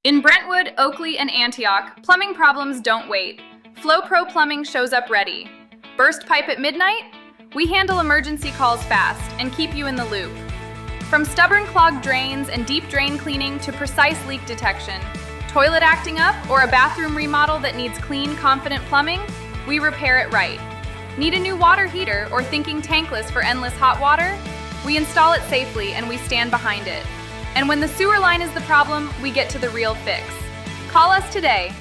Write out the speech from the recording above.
In Brentwood, Oakley, and Antioch, plumbing problems don't wait. FlowPro Plumbing shows up ready. Burst pipe at midnight? We handle emergency calls fast and keep you in the loop. From stubborn clogged drains and deep drain cleaning to precise leak detection, toilet acting up, or a bathroom remodel that needs clean, confident plumbing, we repair it right. Need a new water heater or thinking tankless for endless hot water? We install it safely and we stand behind it. And when the sewer line is the problem, we get to the real fix. Call us today